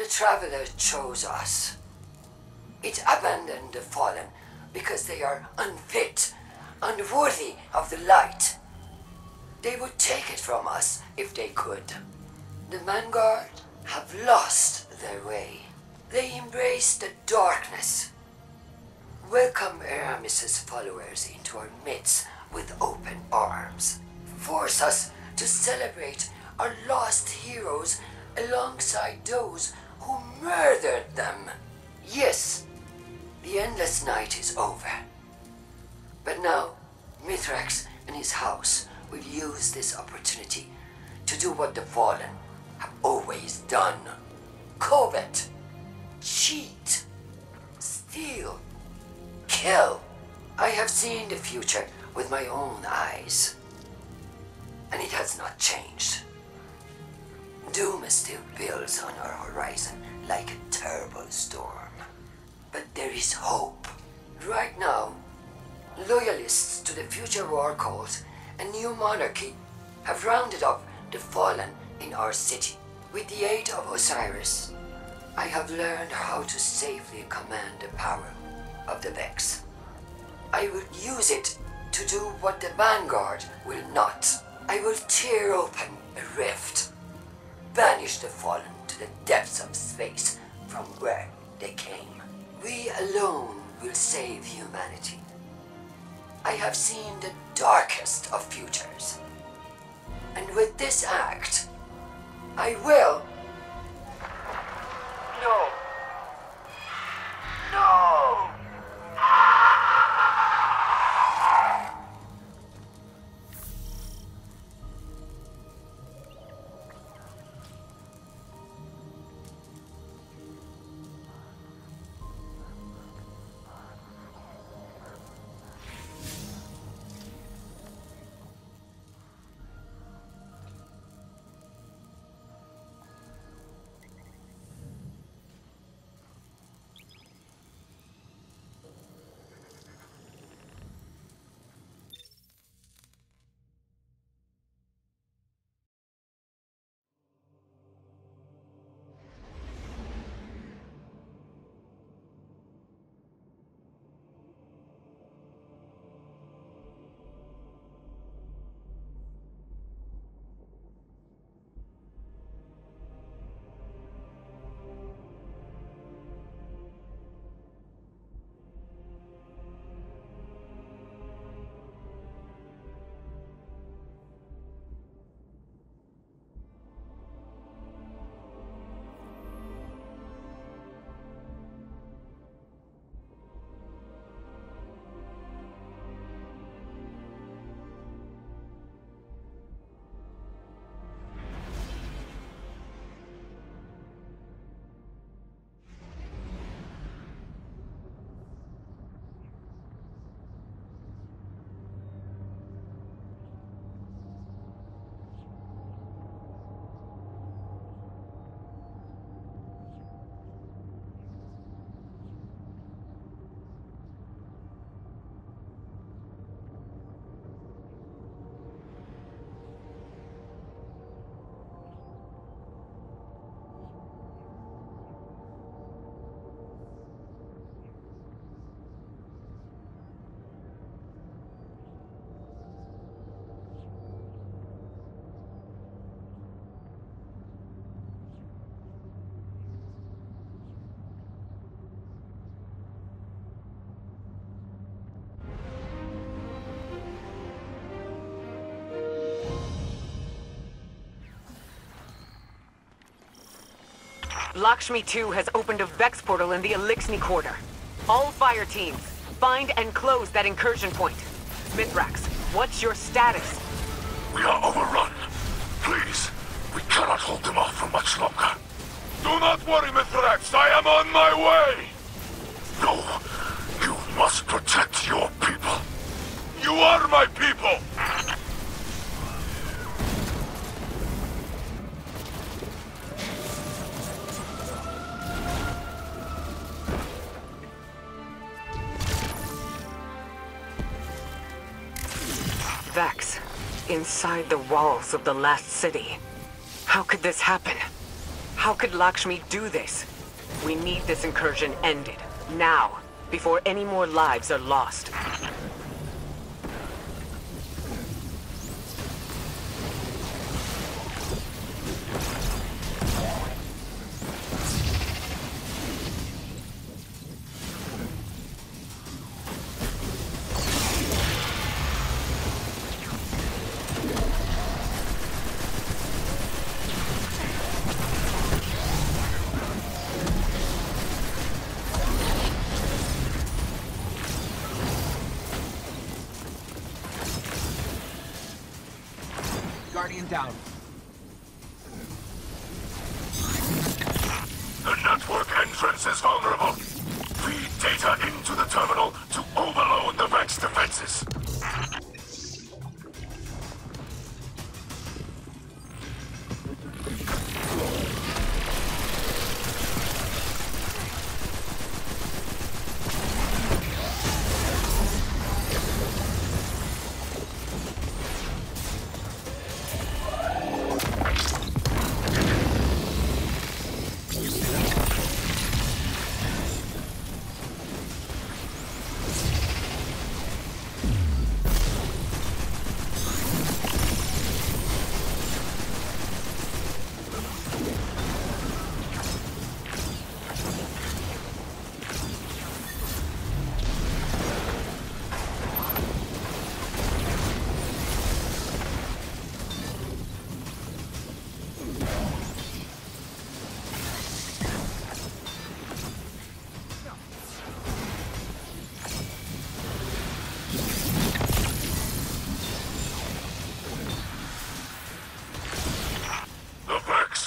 The Traveler chose us. It abandoned the fallen because they are unfit, unworthy of the light. They would take it from us if they could. The Vanguard have lost their way. They embrace the darkness. Welcome Aramis's followers into our midst with open arms. Force us to celebrate our lost heroes alongside those who murdered them. Yes, the endless night is over. But now, Mithrax and his house will use this opportunity to do what the Fallen have always done. Covet, cheat, steal, kill. I have seen the future with my own eyes, and it has not changed. Doom still builds on our horizon like a terrible storm. But there is hope. Right now, loyalists to the future war cult and new monarchy have rounded up the fallen in our city. With the aid of Osiris, I have learned how to safely command the power of the Vex. I will use it to do what the Vanguard will not. I will tear open a rift, banish the fallen to the depths of space from where they came. We alone will save humanity. I have seen the darkest of futures. And with this act, I will... No. No! Lakshmi 2 has opened a Vex portal in the Elixni Quarter. All fire teams, find and close that incursion point. Mithrax, what's your status? We are overrun. Please, we cannot hold them off for much longer. Do not worry, Mithrax. I am on my way. No, you must protect your people. You are my people. Vex, inside the walls of the last city. How could this happen? How could Lakshmi do this? We need this incursion ended. Now. Before any more lives are lost. Guardian down. The network entrance is vulnerable. Feed data into the terminal to overload the Vex defenses.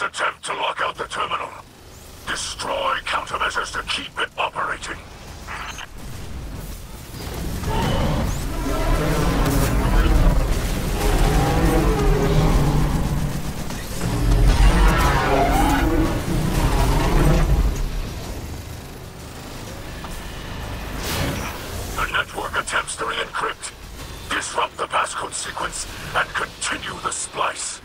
Attempt to lock out the terminal. Destroy countermeasures to keep it operating. The network attempts to re-encrypt, disrupt the passcode sequence, and continue the splice.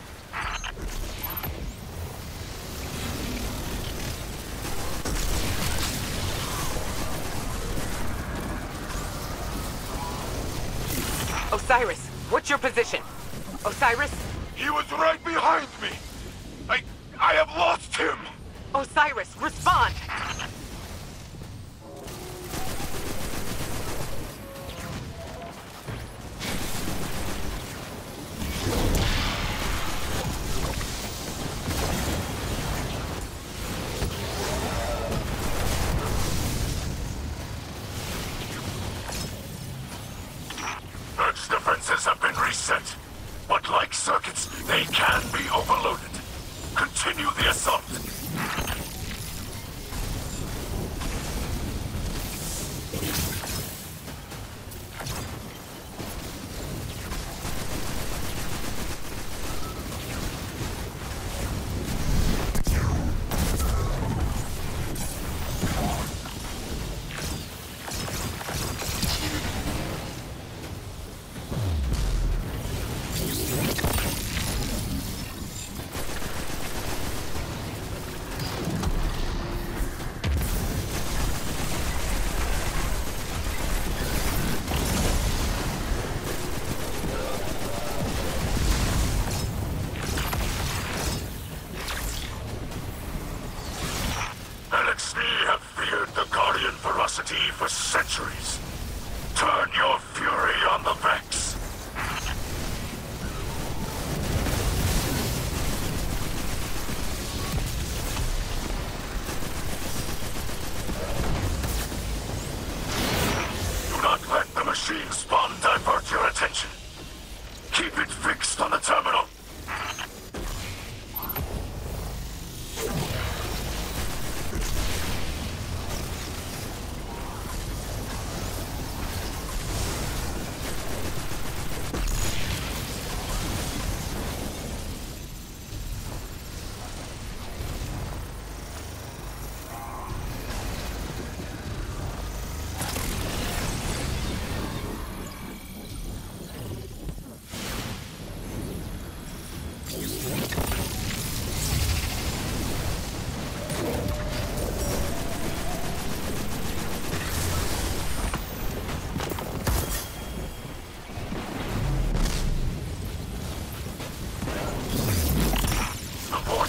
Osiris, what's your position? Osiris? He was right behind me! I have lost him! Osiris, respond! Earth's defenses have been reset, but like circuits, they can be overloaded. Continue the assault. For centuries. Turn your fury on the Vex. Do not let the machine spawn divert your attention. Keep it fixed on the terminal.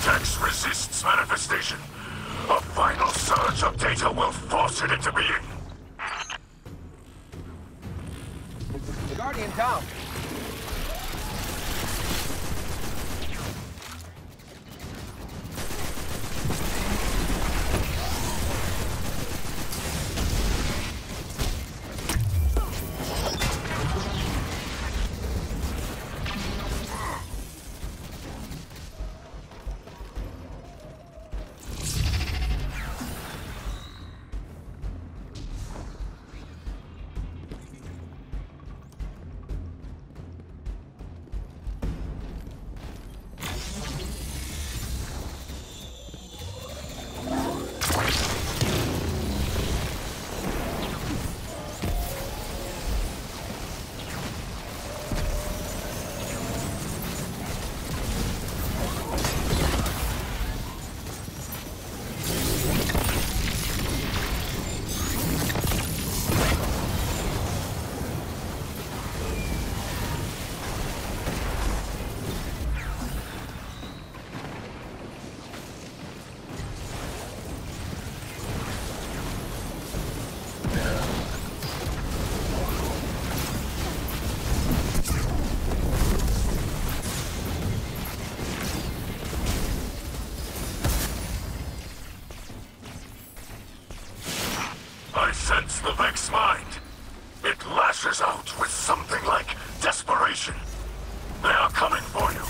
vortex resists manifestation. A final surge of data will force it into being. Guardian down. I sense the Vex mind. It lashes out with something like desperation. They are coming for you.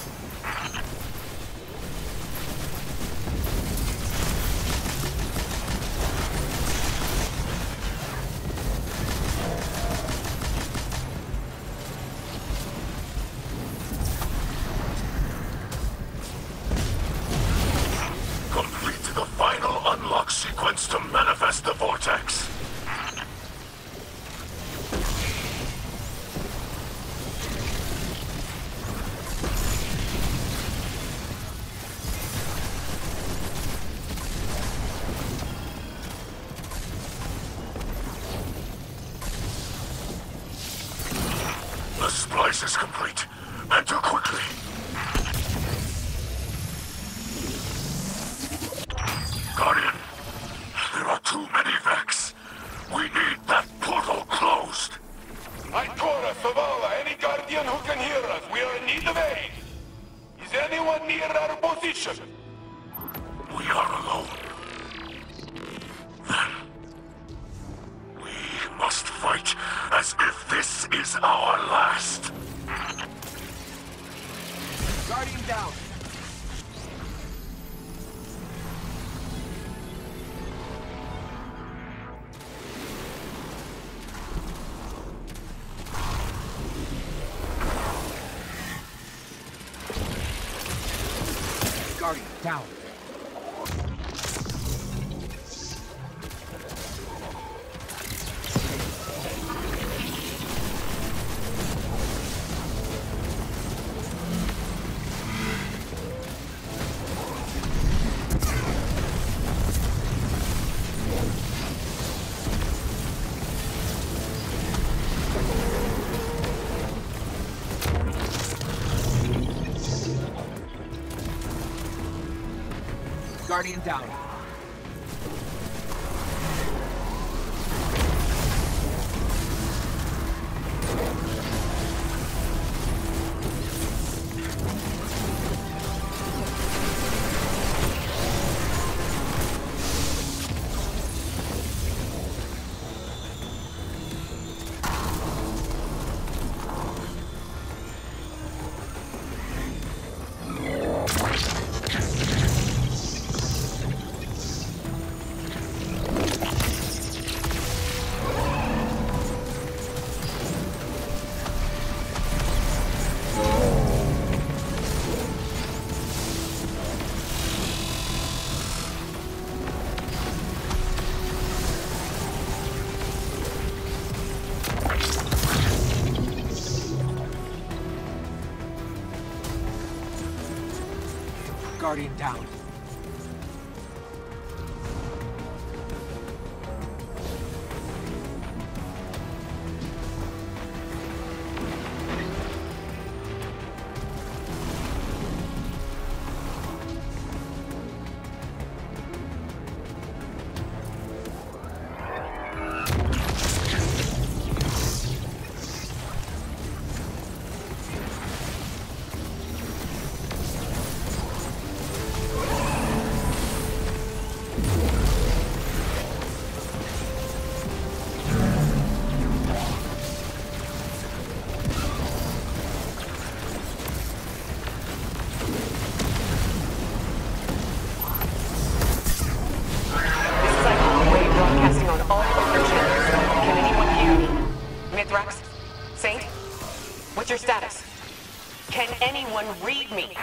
Complete the final unlock sequence to manifest the vortex. The splice is complete, and too quickly. Guardian, there are too many Vex. We need that portal closed. Ikora, Savala, any Guardian who can hear us, we are in need of aid. Is anyone near our position? We are alone. Then, we must fight as if this is our last. Guardian down. Guardian down. Guardian down. Guardian down. Someone read me!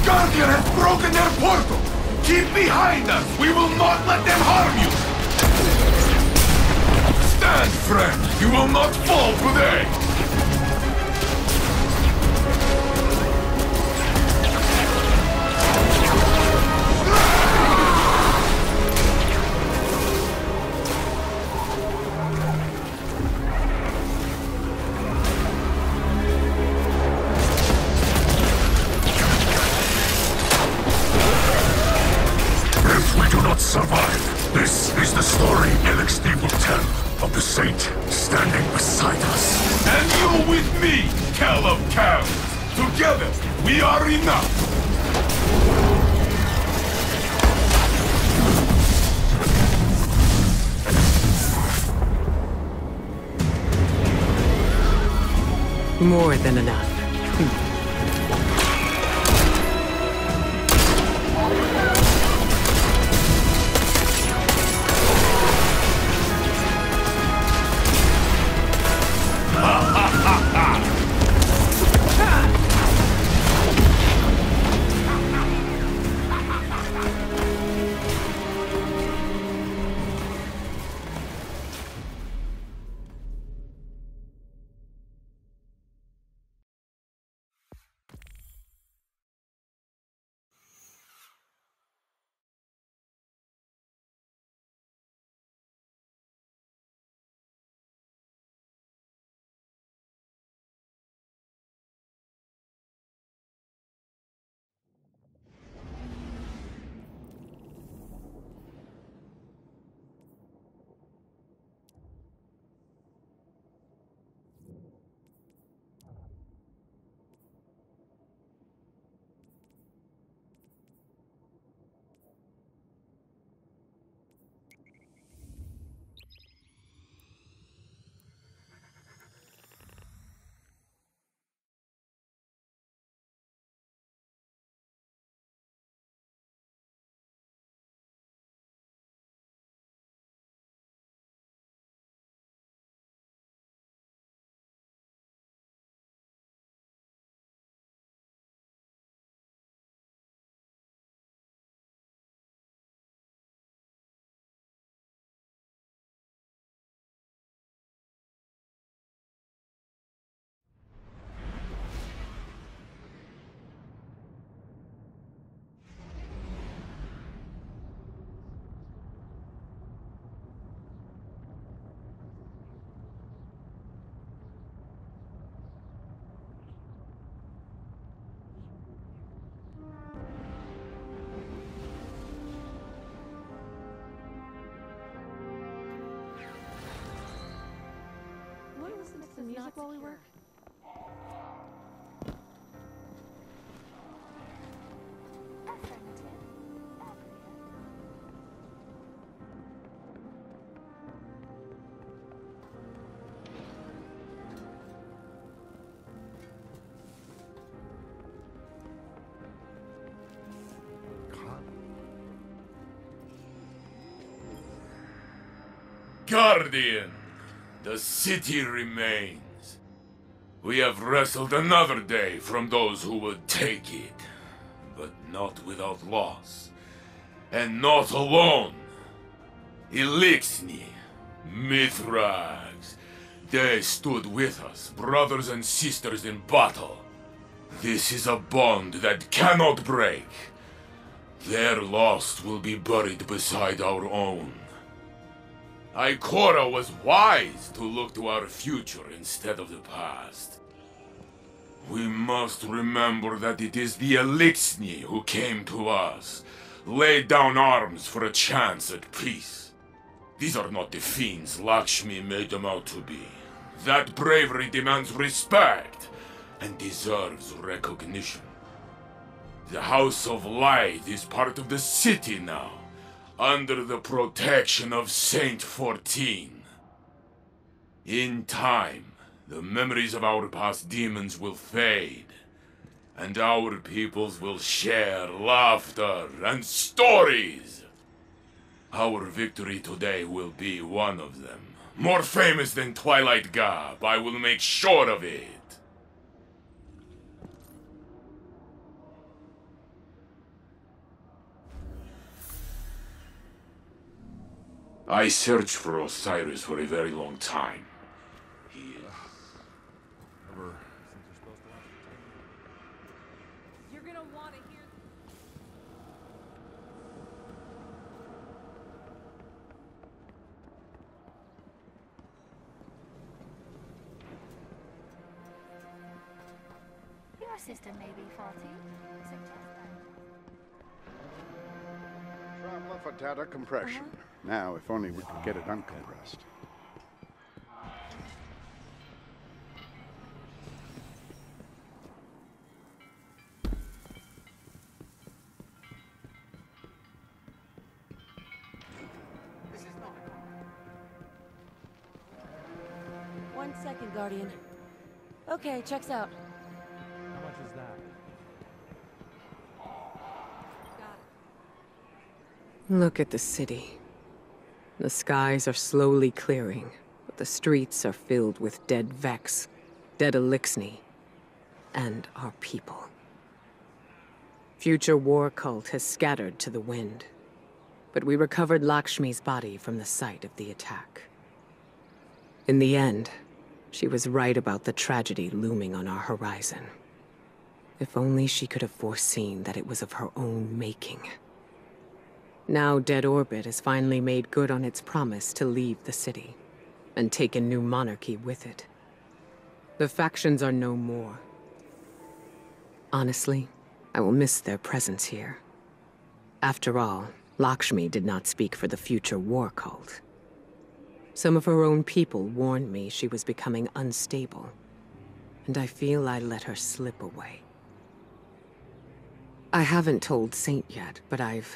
Guardian has broken their portal! Keep behind us! We will not let them harm you! Stand, friend! You will not fall today! Survive. This is the story LXD will tell of the saint standing beside us. And you with me, Cal of Cows. Together, we are enough. More than enough. Music while we work? Guardian, the city remains. We have wrestled another day from those who would take it, but not without loss. And not alone. Elixni, Mithrax, they stood with us, brothers and sisters in battle. This is a bond that cannot break. Their loss will be buried beside our own. Ikora was wise to look to our future instead of the past. We must remember that it is the Elixni who came to us, laid down arms for a chance at peace. These are not the fiends Lakshmi made them out to be. That bravery demands respect and deserves recognition. The House of Light is part of the city now, under the protection of Saint 14. In time, the memories of our past demons will fade, and our peoples will share laughter and stories. Our victory today will be one of them. More famous than Twilight Gap, I will make sure of it. I searched for Osiris for a very long time. He is... You're gonna want to hear... Your system may be faulty. Suggest that. Traveler for data compression. Now, if only we could get it uncompressed. One second, Guardian. Okay, checks out. How much is that? Look at the city. The skies are slowly clearing, but the streets are filled with dead Vex, dead Elixni, and our people. Future war cult has scattered to the wind, but we recovered Lakshmi's body from the site of the attack. In the end, she was right about the tragedy looming on our horizon. If only she could have foreseen that it was of her own making. Now Dead Orbit has finally made good on its promise to leave the city, and take a new monarchy with it. The factions are no more. Honestly, I will miss their presence here. After all, Lakshmi did not speak for the future war cult. Some of her own people warned me she was becoming unstable, and I feel I let her slip away. I haven't told Saint yet, but I've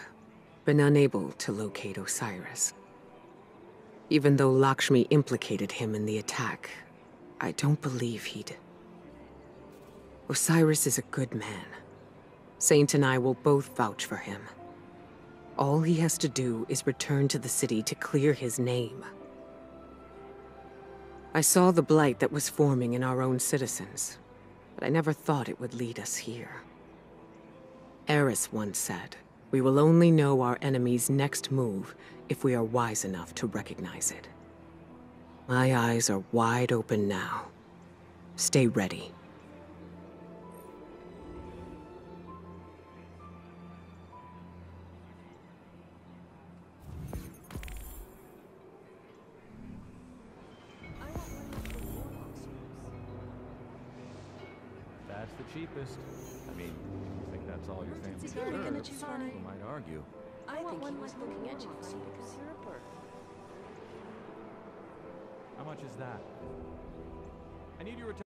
been unable to locate Osiris. Even though Lakshmi implicated him in the attack, I don't believe he'd... Osiris is a good man. Saint and I will both vouch for him. All he has to do is return to the city to clear his name. I saw the blight that was forming in our own citizens, but I never thought it would lead us here. Eris once said, "We will only know our enemy's next move if we are wise enough to recognize it." My eyes are wide open now. Stay ready. That's the cheapest. I mean, I think that's all you're fancy. You're looking at you funny. Who might argue? I think he was looking at you funny because you're a bird. How much is that? I need your attention.